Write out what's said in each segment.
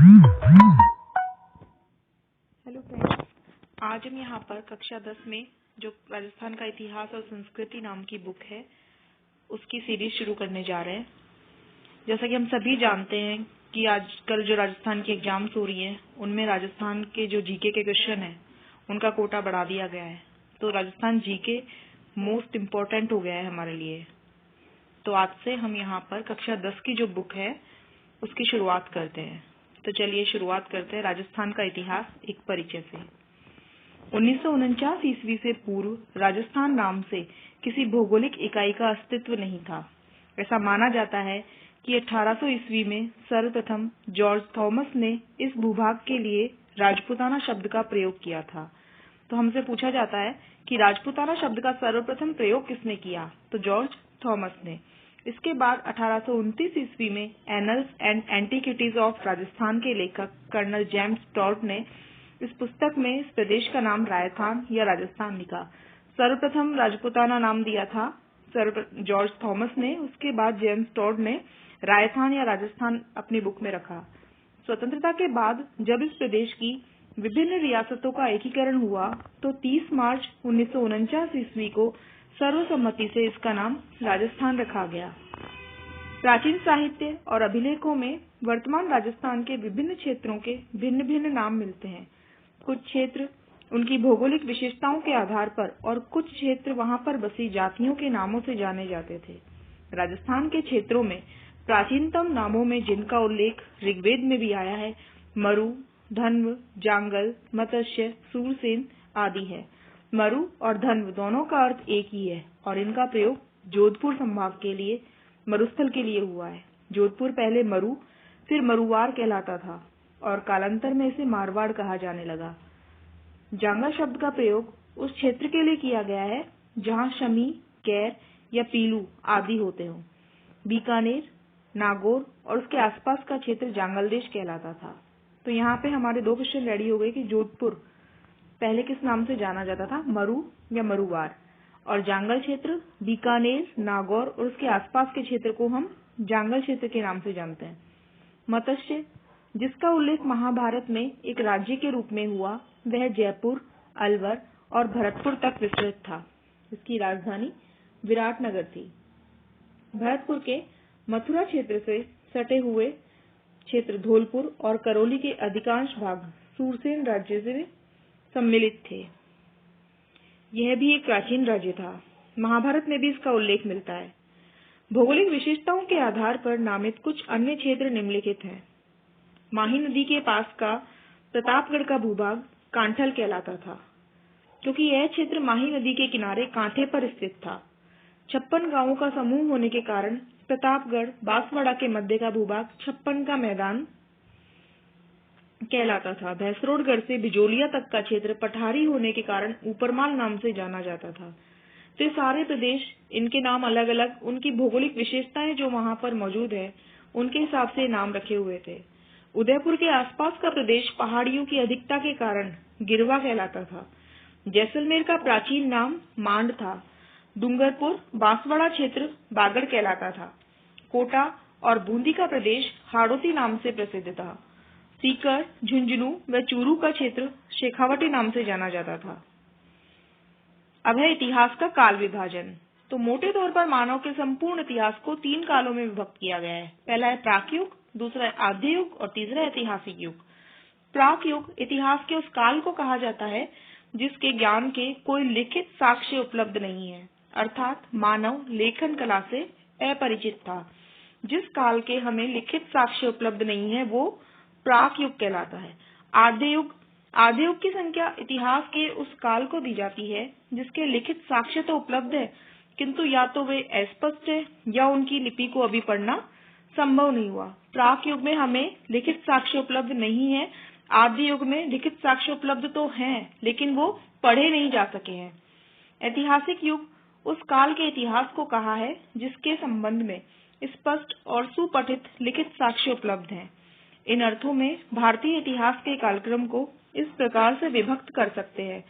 Hello friends, आज हम यहाँ पर कक्षा 10 में जो राजस्थान का इतिहास और संस्कृति नाम की बुक है उसकी सीरीज शुरू करने जा रहे हैं। जैसा कि हम सभी जानते हैं कि आजकल जो राजस्थान की एग्जाम्स हो रही हैं उनमें राजस्थान के जो जीके के क्वेश्चन हैं उनका कोटा बढ़ा दिया गया है। तो राजस्थान जीके मोस्ट इम्पोर्टेंट हो गया है हमारे लिए। तो आज से हम यहाँ पर कक्षा 10 की जो बुक है उसकी शुरुआत करते हैं। तो चलिए शुरुआत करते हैं राजस्थान का इतिहास एक परिचय से। 1949 ईस्वी से पूर्व राजस्थान नाम से किसी भौगोलिक इकाई का अस्तित्व नहीं था। ऐसा माना जाता है कि 1800 ईस्वी में सर्वप्रथम जॉर्ज थॉमस ने इस भूभाग के लिए राजपूताना शब्द का प्रयोग किया था। तो हमसे पूछा जाता है कि राजपूताना शब्द का सर्वप्रथम प्रयोग किसने किया? तो जॉर्ज थॉमस ने। इसके बाद 1829 ईस्वी में annuls and antiquities of Rajasthan के लेखक कर्नल जेम्स टॉड ने इस पुस्तक में इस प्रदेश का नाम राजस्थान या राजस्थान लिखा। सर्वप्रथम राजपूताना नाम दिया था जॉर्ज थॉमस ने। उसके बाद जेम्स टॉड ने राजस्थान या राजस्थान अपनी बुक में रखा। स्वतंत्रता के बाद जब इस प्रदेश की विभिन्न रियासतों का एकीकरण हुआ तो 30 मार्च 1949 ईस्वी को सर्वसम्मति से इसका नाम राजस्थान रखा गया। प्राचीन साहित्य और अभिलेखों में वर्तमान राजस्थान के विभिन्न क्षेत्रों के भिन्न भिन्न नाम मिलते हैं। कुछ क्षेत्र उनकी भौगोलिक विशेषताओं के आधार पर और कुछ क्षेत्र वहां पर बसी जातियों के नामों से जाने जाते थे। राजस्थान के क्षेत्रों में प्राचीनतम नामों में जिनका उल्लेख ऋग्वेद में भी आया है मरु, धन्व, जांगल, मत्स्य, सूरसेन आदि है। मरु और धन्व दोनों का अर्थ एक ही है और इनका प्रयोग जोधपुर संभाग के लिए मरुस्थल के लिए हुआ है। जोधपुर पहले मरु फिर मरुवार कहलाता था और कालांतर में इसे मारवाड़ कहा जाने लगा। जांगा शब्द का प्रयोग उस क्षेत्र के लिए किया गया है जहां शमी, कैर या पीलू आदि होते हों। बीकानेर, नागौर और उसके आसपास का क्षेत्र जांगल देश कहलाता था। तो यहाँ पे हमारे दो क्वेश्चन रेडी हो गए कि जोधपुर पहले किस नाम से जाना जाता था, मरु या मरुवार, और जांगल क्षेत्र बीकानेर, नागौर और उसके आसपास के क्षेत्र को हम जांगल क्षेत्र के नाम से जानते हैं। मत्स्य, जिसका उल्लेख महाभारत में एक राज्य के रूप में हुआ, वह जयपुर, अलवर और भरतपुर तक विस्तृत था। इसकी राजधानी विराटनगर थी। भरतपुर के मथुरा क्षेत्र से सटे हुए क्षेत्र धौलपुर और करौली के अधिकांश भाग सूरसेन राज्य से सम्मिलित थे। यह भी एक प्राचीन राज्य था। महाभारत में भी इसका उल्लेख मिलता है। भौगोलिक विशेषताओं के आधार पर नामित कुछ अन्य क्षेत्र निम्नलिखित हैं। माही नदी के पास का प्रतापगढ़ का भूभाग कांठल कहलाता था, क्योंकि यह क्षेत्र माही नदी के किनारे कांठे पर स्थित था। 56 गांवों का समूह होने के कारण प्रतापगढ़ बांसवाड़ा के मध्य का भूभाग 56 का मैदान कहलाता था। भैंसरोडगढ़ से बिजोलिया तक का क्षेत्र पठारी होने के कारण ऊपरमाल नाम से जाना जाता था। तो ये सारे प्रदेश, इनके नाम अलग अलग, उनकी भौगोलिक विशेषताएं जो वहां पर मौजूद है उनके हिसाब से नाम रखे हुए थे। उदयपुर के आसपास का प्रदेश पहाड़ियों की अधिकता के कारण गिरवा कहलाता था। जैसलमेर का प्राचीन नाम मांड था। डूंगरपुर बांसवाड़ा क्षेत्र बागड़ कहलाता था। कोटा और बूंदी का प्रदेश हाड़ौती नाम से प्रसिद्ध था। सीकर, झुंझुनू व चूरू का क्षेत्र शेखावटी नाम से जाना जाता था। अब है इतिहास का काल विभाजन। तो मोटे तौर पर मानव के संपूर्ण इतिहास को 3 कालों में विभक्त किया गया है। पहला है प्राक युग, दूसरा है आद्य युग और तीसरा ऐतिहासिक युग। प्राक युग इतिहास के उस काल को कहा जाता है जिसके ज्ञान के कोई लिखित साक्ष्य उपलब्ध नहीं है, अर्थात मानव लेखन कला से अपरिचित था। जिस काल के हमें लिखित साक्ष्य उपलब्ध नहीं है वो प्राक युग कहलाता है। आद्य युग की संख्या इतिहास के उस काल को दी जाती है जिसके लिखित साक्ष्य तो उपलब्ध है किंतु या तो वे अस्पष्ट है या उनकी लिपि को अभी पढ़ना संभव नहीं हुआ। प्राक युग में हमें लिखित साक्ष्य उपलब्ध नहीं है। आद्य युग में लिखित साक्ष्य उपलब्ध तो हैं लेकिन वो पढ़े नहीं जा सके हैं। ऐतिहासिक युग उस काल के इतिहास को कहा है जिसके संबंध में स्पष्ट और सुपठित लिखित साक्ष्य उपलब्ध हैं। इन अर्थों में भारतीय इतिहास के कालक्रम को इस प्रकार से विभक्त कर सकते हैं।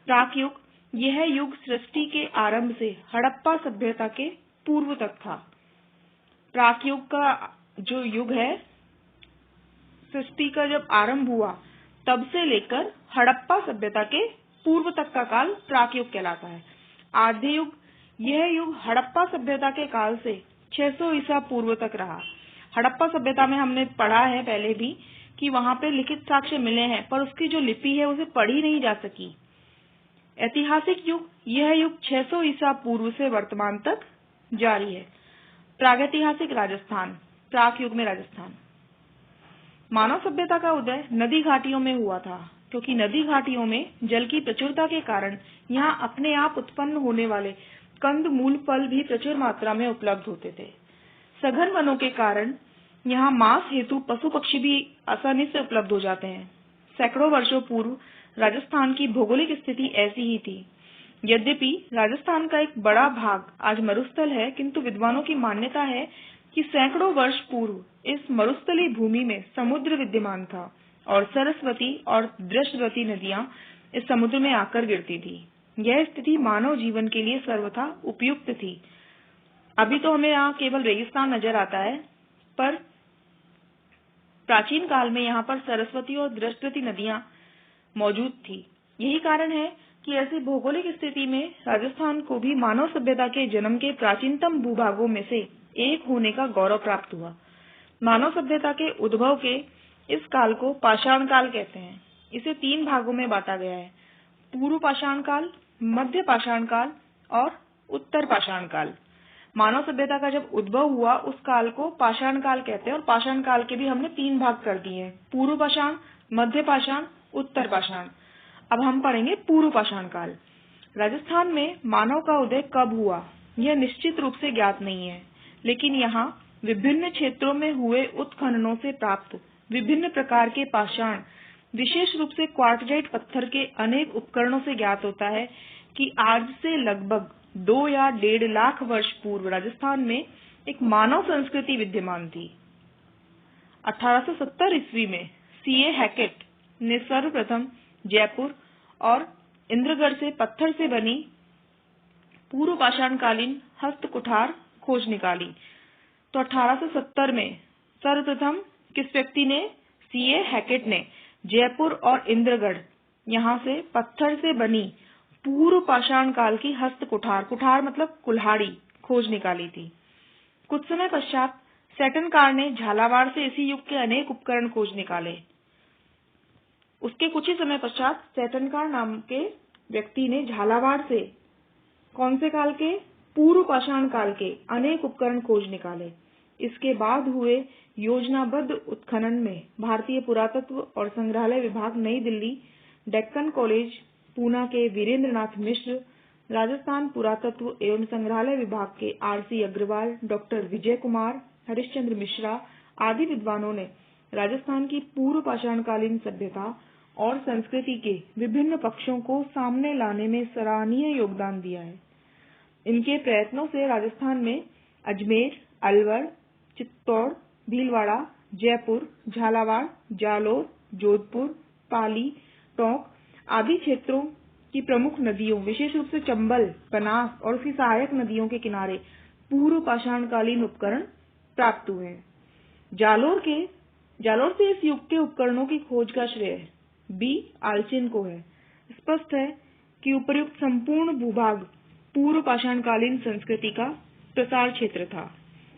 प्राक युग, यह युग सृष्टि के आरंभ से हड़प्पा सभ्यता के पूर्व तक था। प्राक युग का जो युग है सृष्टि का जब आरंभ हुआ तब से लेकर हड़प्पा सभ्यता के पूर्व तक का काल प्राकयुग कहलाता है। आद्य युग, यह युग हड़प्पा सभ्यता के काल से 600 ईसा पूर्व तक रहा। हड़प्पा सभ्यता में हमने पढ़ा है पहले भी कि वहां पे लिखित साक्ष्य मिले हैं, पर उसकी जो लिपि है उसे पढ़ी नहीं जा सकी। ऐतिहासिक युग, यह युग 600 ईसा पूर्व से वर्तमान तक जारी है। प्रागैतिहासिक राजस्थान, प्राक युग में राजस्थान। मानव सभ्यता का उदय नदी घाटियों में हुआ था, क्योंकि नदी घाटियों में जल की प्रचुरता के कारण यहाँ अपने आप उत्पन्न होने वाले कंद मूल फल भी प्रचुर मात्रा में उपलब्ध होते थे। सघन वनों के कारण यहाँ मांस हेतु पशु पक्षी भी आसानी से उपलब्ध हो जाते हैं। सैकड़ों वर्षों पूर्व राजस्थान की भौगोलिक स्थिति ऐसी ही थी। यद्यपि राजस्थान का एक बड़ा भाग आज मरुस्थल है, किंतु विद्वानों की मान्यता है कि सैकड़ों वर्ष पूर्व इस मरुस्थली भूमि में समुद्र विद्यमान था और सरस्वती और दृष्टवती नदियां इस समुद्र में आकर गिरती थी। यह स्थिति मानव जीवन के लिए सर्वथा उपयुक्त थी। अभी तो हमें यहाँ केवल रेगिस्तान नजर आता है, पर प्राचीन काल में यहाँ पर सरस्वती और दृष्टवती नदियां मौजूद थी। यही कारण है कि ऐसी भौगोलिक स्थिति में राजस्थान को भी मानव सभ्यता के जन्म के प्राचीनतम भूभागों में से एक होने का गौरव प्राप्त हुआ। मानव सभ्यता के उद्भव के इस काल को पाषाण काल कहते हैं। इसे 3 भागों में बांटा गया है: पूर्व पाषाण काल, मध्य पाषाण काल और उत्तर पाषाण काल। मानव सभ्यता का जब उद्भव हुआ उस काल को पाषाण काल कहते हैं और पाषाण काल के भी हमने 3 भाग कर दिए हैं: पूर्व पाषाण, मध्य पाषाण, उत्तर पाषाण। अब हम पढ़ेंगे पूर्व पाषाण काल। राजस्थान में मानव का उदय कब हुआ यह निश्चित रूप से ज्ञात नहीं है, लेकिन यहाँ विभिन्न क्षेत्रों में हुए उत्खननों से प्राप्त विभिन्न प्रकार के पाषाण, विशेष रूप से क्वार्टजाइट पत्थर के अनेक उपकरणों से ज्ञात होता है कि आज से लगभग 2 या 1.5 लाख वर्ष पूर्व राजस्थान में एक मानव संस्कृति विद्यमान थी। 1870 ईस्वी में C.A. हैकेट ने सर्वप्रथम जयपुर और इंद्रगढ़ से पत्थर से बनी पूर्व पाषाणकालीन हस्त कुठार खोज निकाली। तो 1870 में सर्वप्रथम किस व्यक्ति ने? C.A. हैकेट ने जयपुर और इंद्रगढ़ यहाँ से पत्थर से बनी पूर्व पाषाण काल की हस्त कुठार, कुठार मतलब कुल्हाड़ी, खोज निकाली थी। कुछ समय पश्चात सैटनकार ने झालावाड़ से इसी युग के अनेक उपकरण खोज निकाले। उसके कुछ ही समय पश्चात सैटनकार नाम के व्यक्ति ने झालावाड़ से कौन से काल के? पूर्व पाषाण काल के अनेक उपकरण खोज निकाले। इसके बाद हुए योजनाबद्ध उत्खनन में भारतीय पुरातत्व और संग्रहालय विभाग नई दिल्ली, डेक्कन कॉलेज पूना के वीरेंद्रनाथ मिश्र, राजस्थान पुरातत्व एवं संग्रहालय विभाग के R.C. अग्रवाल, डॉक्टर विजय कुमार, हरिश्चंद्र मिश्रा आदि विद्वानों ने राजस्थान की पूर्व पाषाणकालीन सभ्यता और संस्कृति के विभिन्न पक्षों को सामने लाने में सराहनीय योगदान दिया है। इनके प्रयत्नों से राजस्थान में अजमेर, अलवर, चित्तौड़, भीलवाड़ा, जयपुर, झालावाड़, जालोर, जोधपुर, पाली, टोंक आदि क्षेत्रों की प्रमुख नदियों, विशेष रूप से चंबल, बनास और उसकी सहायक नदियों के किनारे पूर्व पाषाणकालीन उपकरण प्राप्त हुए हैं। जालोर से इस युग के उपकरणों की खोज का श्रेय बी. आल्चिन को है। स्पष्ट है कि उपर्युक्त संपूर्ण भूभाग पूर्व पाषाणकालीन संस्कृति का प्रसार क्षेत्र था।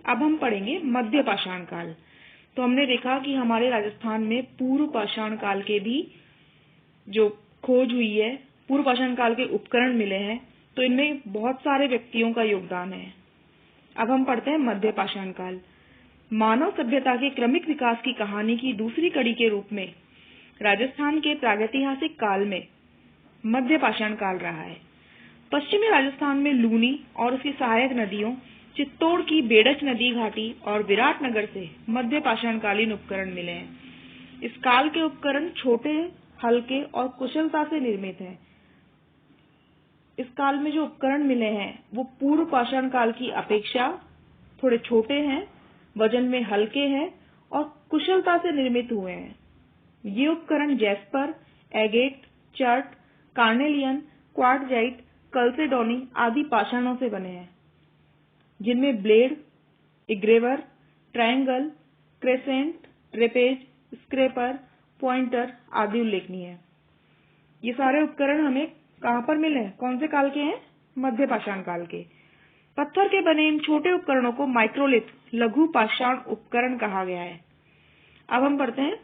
अब हम पढ़ेंगे मध्य पाषाण काल। तो हमने देखा कि हमारे राजस्थान में पूर्व पाषाण काल के भी जो खोज हुई है, पूर्व पाषाण काल के उपकरण मिले हैं, तो इनमें बहुत सारे व्यक्तियों का योगदान है। अब हम पढ़ते हैं मध्य पाषाण काल। मानव सभ्यता के क्रमिक विकास की कहानी की दूसरी कड़ी के रूप में राजस्थान के प्रागैतिहासिक काल में मध्य पाषाण काल रहा है। पश्चिमी राजस्थान में लूनी और उसकी सहायक नदियों, चित्तौड़ की बेडच नदी घाटी और विराटनगर से मध्य पाषाणकालीन उपकरण मिले हैं। इस काल के उपकरण छोटे, हल्के और कुशलता से निर्मित हैं। इस काल में जो उपकरण मिले हैं वो पूर्व पाषाण काल की अपेक्षा थोड़े छोटे हैं, वजन में हल्के हैं और कुशलता से निर्मित हुए हैं। ये उपकरण jasper, agate, chert, carnelian, quartzite, chalcedony आदि पाषाणों से बने हैं, जिनमें blade, engraver, triangle, crescent, trapeze, scraper, pointer आदि उल्लेखनीय है। ये सारे उपकरण हमें कहाँ पर मिले हैं? कौन से काल के हैं? मध्य पाषाण काल के। पत्थर के बने इन छोटे उपकरणों को माइक्रोलिथ, लघु पाषाण उपकरण कहा गया है। अब हम पढ़ते हैं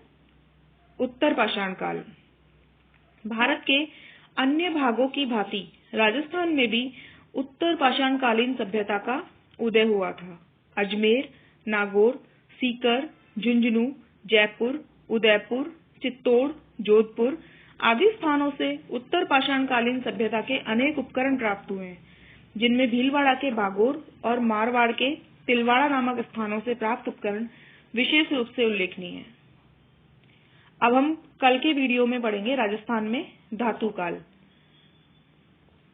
उत्तर पाषाण काल। भारत के अन्य भागों की भांति राजस्थान में भी उत्तर पाषाण कालीन सभ्यता का उदय हुआ था। अजमेर, नागौर, सीकर, झुंझुनू, जयपुर, उदयपुर, चित्तौड़, जोधपुर आदि स्थानों से उत्तर पाषाण कालीन सभ्यता के अनेक उपकरण प्राप्त हुए हैं, जिनमें भीलवाड़ा के बागोर और मारवाड़ के तिलवाड़ा नामक स्थानों से प्राप्त उपकरण विशेष रूप से उल्लेखनीय हैं। अब हम कल के वीडियो में पढ़ेंगे राजस्थान में धातु काल।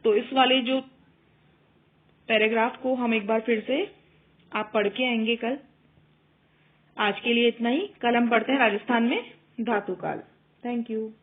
तो इस वाले जो पैराग्राफ को हम एक बार फिर से आप पढ़ के आएंगे कल। आज के लिए इतना ही। कल हम पढ़ते हैं राजस्थान में धातु काल। Thank you.